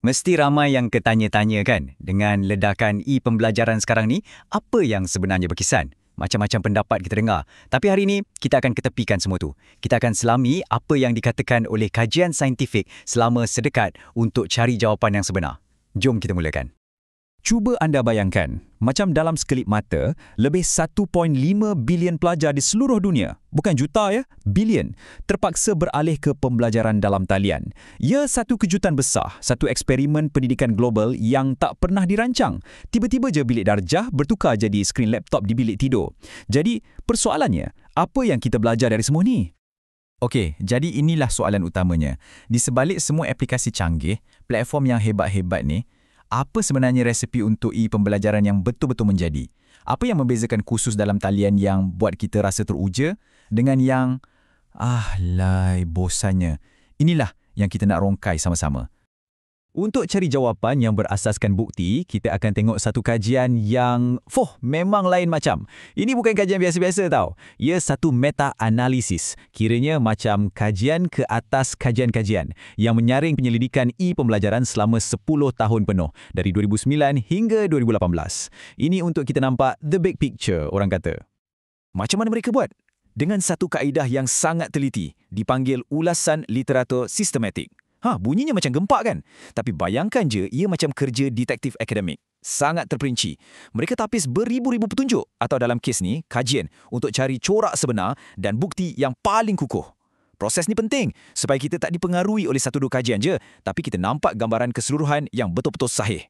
Mesti ramai yang ketanya-tanya kan, dengan ledakan e-pembelajaran sekarang ni, apa yang sebenarnya berkesan? Macam-macam pendapat kita dengar. Tapi hari ini, kita akan ketepikan semua tu. Kita akan selami apa yang dikatakan oleh kajian saintifik selama sedekat untuk cari jawapan yang sebenar. Jom kita mulakan. Cuba anda bayangkan, macam dalam sekelip mata, lebih 1.5 bilion pelajar di seluruh dunia, bukan juta ya, bilion, terpaksa beralih ke pembelajaran dalam talian. Ia satu kejutan besar, satu eksperimen pendidikan global yang tak pernah dirancang. Tiba-tiba je bilik darjah bertukar jadi skrin laptop di bilik tidur. Jadi, persoalannya, apa yang kita belajar dari semua ni? Okey, jadi inilah soalan utamanya. Di sebalik semua aplikasi canggih, platform yang hebat-hebat ni, apa sebenarnya resepi untuk e-pembelajaran yang betul-betul menjadi? Apa yang membezakan kursus dalam talian yang buat kita rasa teruja dengan yang, bosannya? Inilah yang kita nak rongkai sama-sama. Untuk cari jawapan yang berasaskan bukti, kita akan tengok satu kajian yang, memang lain macam. Ini bukan kajian biasa-biasa tau. Ia satu meta-analisis. Kiranya macam kajian ke atas kajian-kajian yang menyaring penyelidikan e-pembelajaran selama 10 tahun penuh, dari 2009 hingga 2018. Ini untuk kita nampak the big picture, orang kata. Macam mana mereka buat? Dengan satu kaedah yang sangat teliti, dipanggil ulasan literatur sistematik. Bunyinya macam gempak kan? Tapi bayangkan je, ia macam kerja detektif akademik. Sangat terperinci. Mereka tapis beribu-ribu petunjuk atau dalam kes ni, kajian untuk cari corak sebenar dan bukti yang paling kukuh. Proses ni penting supaya kita tak dipengaruhi oleh satu dua kajian je, tapi kita nampak gambaran keseluruhan yang betul-betul sahih.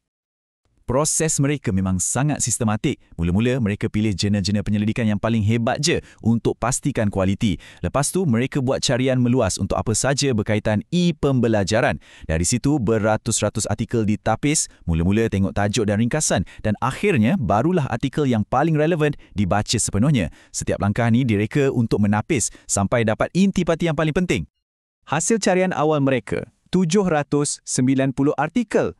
Proses mereka memang sangat sistematik. Mula-mula mereka pilih jurnal-jurnal penyelidikan yang paling hebat je untuk pastikan kualiti. Lepas tu mereka buat carian meluas untuk apa saja berkaitan e-pembelajaran. Dari situ beratus-ratus artikel ditapis, mula-mula tengok tajuk dan ringkasan dan akhirnya barulah artikel yang paling relevan dibaca sepenuhnya. Setiap langkah ni direka untuk menapis sampai dapat intipati yang paling penting. Hasil carian awal mereka, 790 artikel.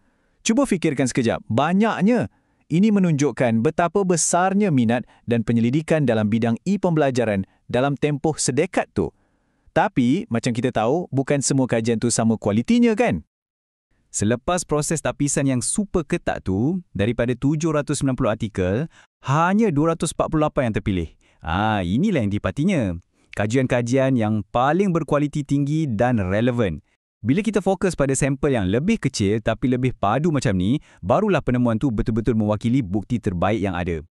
Cuba fikirkan sekejap, banyaknya. Ini menunjukkan betapa besarnya minat dan penyelidikan dalam bidang e-pembelajaran dalam tempoh sedekad tu. Tapi, macam kita tahu, bukan semua kajian tu sama kualitinya kan? Selepas proses tapisan yang super ketat tu, daripada 790 artikel, hanya 248 yang terpilih. Inilah yang dipatinya. Kajian-kajian yang paling berkualiti tinggi dan relevan. Bila kita fokus pada sampel yang lebih kecil tapi lebih padu macam ni, barulah penemuan tu betul-betul mewakili bukti terbaik yang ada.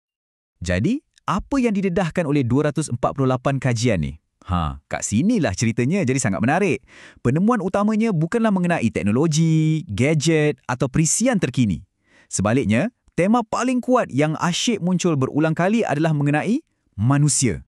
Jadi, apa yang didedahkan oleh 248 kajian ni? Kat sinilah ceritanya jadi sangat menarik. Penemuan utamanya bukanlah mengenai teknologi, gadget atau perisian terkini. Sebaliknya, tema paling kuat yang asyik muncul berulang kali adalah mengenai manusia.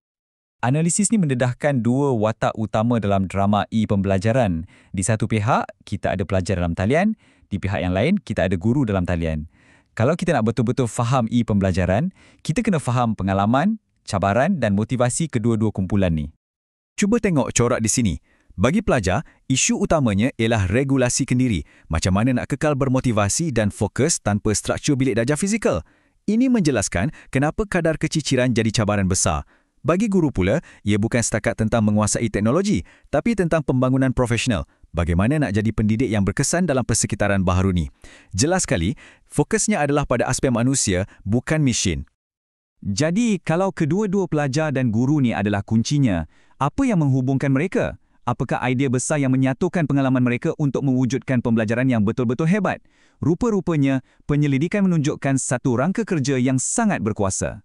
Analisis ni mendedahkan dua watak utama dalam drama e-pembelajaran. Di satu pihak, kita ada pelajar dalam talian. Di pihak yang lain, kita ada guru dalam talian. Kalau kita nak betul-betul faham e-pembelajaran, kita kena faham pengalaman, cabaran dan motivasi kedua-dua kumpulan ni. Cuba tengok corak di sini. Bagi pelajar, isu utamanya ialah regulasi kendiri. Macam mana nak kekal bermotivasi dan fokus tanpa struktur bilik darjah fizikal. Ini menjelaskan kenapa kadar keciciran jadi cabaran besar. Bagi guru pula, ia bukan setakat tentang menguasai teknologi, tapi tentang pembangunan profesional. Bagaimana nak jadi pendidik yang berkesan dalam persekitaran baharu ni. Jelas sekali, fokusnya adalah pada aspek manusia, bukan mesin. Jadi, kalau kedua-dua pelajar dan guru ni adalah kuncinya, apa yang menghubungkan mereka? Apakah idea besar yang menyatukan pengalaman mereka untuk mewujudkan pembelajaran yang betul-betul hebat? Rupa-rupanya, penyelidikan menunjukkan satu rangka kerja yang sangat berkuasa.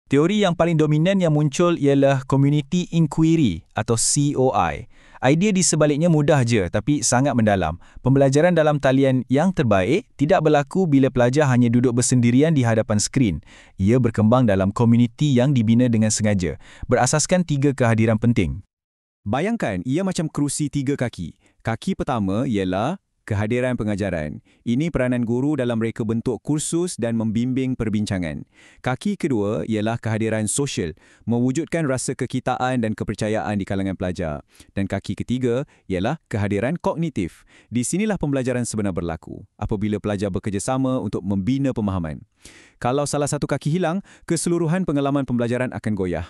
Teori yang paling dominan yang muncul ialah Community Inquiry atau COI. Idea di sebaliknya mudah je tapi sangat mendalam. Pembelajaran dalam talian yang terbaik tidak berlaku bila pelajar hanya duduk bersendirian di hadapan skrin. Ia berkembang dalam komuniti yang dibina dengan sengaja, berasaskan 3 kehadiran penting. Bayangkan ia macam kerusi 3 kaki. Kaki pertama ialah kehadiran pengajaran. Ini peranan guru dalam reka bentuk kursus dan membimbing perbincangan. Kaki kedua ialah kehadiran sosial, mewujudkan rasa kekitaan dan kepercayaan di kalangan pelajar. Dan kaki ketiga ialah kehadiran kognitif. Di sinilah pembelajaran sebenar berlaku, apabila pelajar bekerjasama untuk membina pemahaman. Kalau salah satu kaki hilang, keseluruhan pengalaman pembelajaran akan goyah.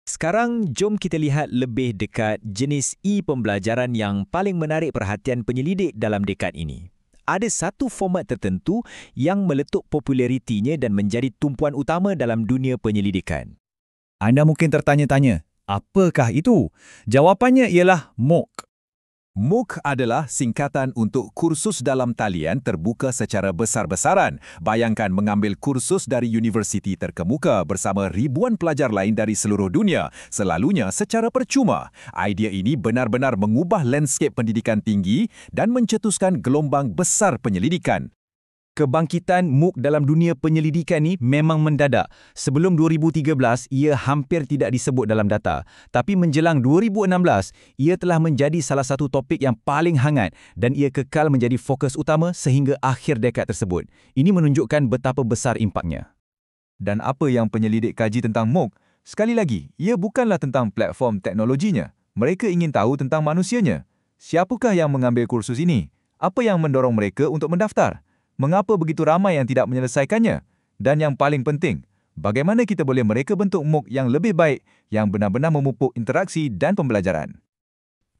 Sekarang, jom kita lihat lebih dekat jenis e-pembelajaran yang paling menarik perhatian penyelidik dalam dekad ini. ada satu format tertentu yang meletup popularitinya dan menjadi tumpuan utama dalam dunia penyelidikan. Anda mungkin tertanya-tanya, apakah itu? Jawapannya ialah MOOC. MOOC adalah singkatan untuk kursus dalam talian terbuka secara besar-besaran. Bayangkan mengambil kursus dari universiti terkemuka bersama ribuan pelajar lain dari seluruh dunia, selalunya secara percuma. Idea ini benar-benar mengubah landscape pendidikan tinggi dan mencetuskan gelombang besar penyelidikan. Kebangkitan MOOC dalam dunia penyelidikan ni memang mendadak. Sebelum 2013, ia hampir tidak disebut dalam data. Tapi menjelang 2016, ia telah menjadi salah satu topik yang paling hangat dan ia kekal menjadi fokus utama sehingga akhir dekad tersebut. Ini menunjukkan betapa besar impaknya. Dan apa yang penyelidik kaji tentang MOOC? Sekali lagi, ia bukanlah tentang platform teknologinya. Mereka ingin tahu tentang manusianya. Siapakah yang mengambil kursus ini? Apa yang mendorong mereka untuk mendaftar? Mengapa begitu ramai yang tidak menyelesaikannya? Dan yang paling penting, bagaimana kita boleh mereka bentuk MOOC yang lebih baik, yang benar-benar memupuk interaksi dan pembelajaran?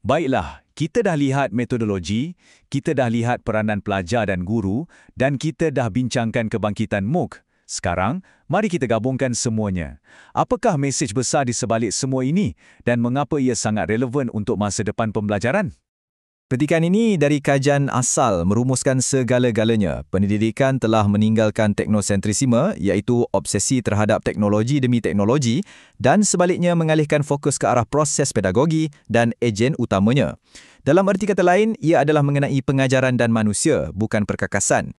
Baiklah, kita dah lihat metodologi, kita dah lihat peranan pelajar dan guru, dan kita dah bincangkan kebangkitan MOOC. Sekarang, mari kita gabungkan semuanya. Apakah mesej besar di sebalik semua ini dan mengapa ia sangat relevan untuk masa depan pembelajaran? Petikan ini dari kajian asal merumuskan segala-galanya. Pendidikan telah meninggalkan teknosentrisme, iaitu obsesi terhadap teknologi demi teknologi, dan sebaliknya mengalihkan fokus ke arah proses pedagogi dan ejen utamanya. Dalam erti kata lain, ia adalah mengenai pengajaran dan manusia, bukan perkakasan.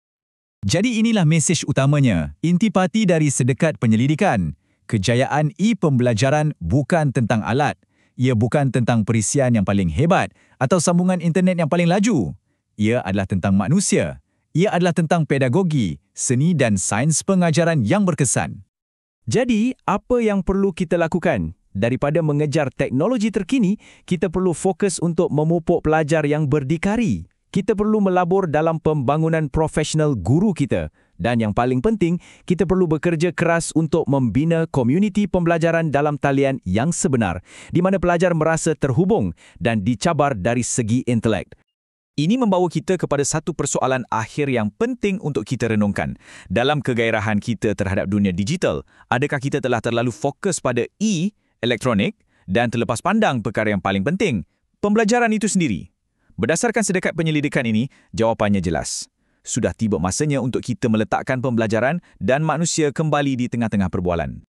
Jadi inilah mesej utamanya, intipati dari sedekat penyelidikan. Kejayaan e-pembelajaran bukan tentang alat. Ia bukan tentang perisian yang paling hebat atau sambungan internet yang paling laju. Ia adalah tentang manusia. Ia adalah tentang pedagogi, seni dan sains pengajaran yang berkesan. Jadi, apa yang perlu kita lakukan? Daripada mengejar teknologi terkini, kita perlu fokus untuk memupuk pelajar yang berdikari. Kita perlu melabur dalam pembangunan profesional guru kita. Dan yang paling penting, kita perlu bekerja keras untuk membina komuniti pembelajaran dalam talian yang sebenar, di mana pelajar merasa terhubung dan dicabar dari segi intelek. Ini membawa kita kepada satu persoalan akhir yang penting untuk kita renungkan. Dalam kegairahan kita terhadap dunia digital, adakah kita telah terlalu fokus pada elektronik dan terlepas pandang perkara yang paling penting, pembelajaran itu sendiri? Berdasarkan sedekat penyelidikan ini, jawapannya jelas. Sudah tiba masanya untuk kita meletakkan pembelajaran dan manusia kembali di tengah-tengah perbualan.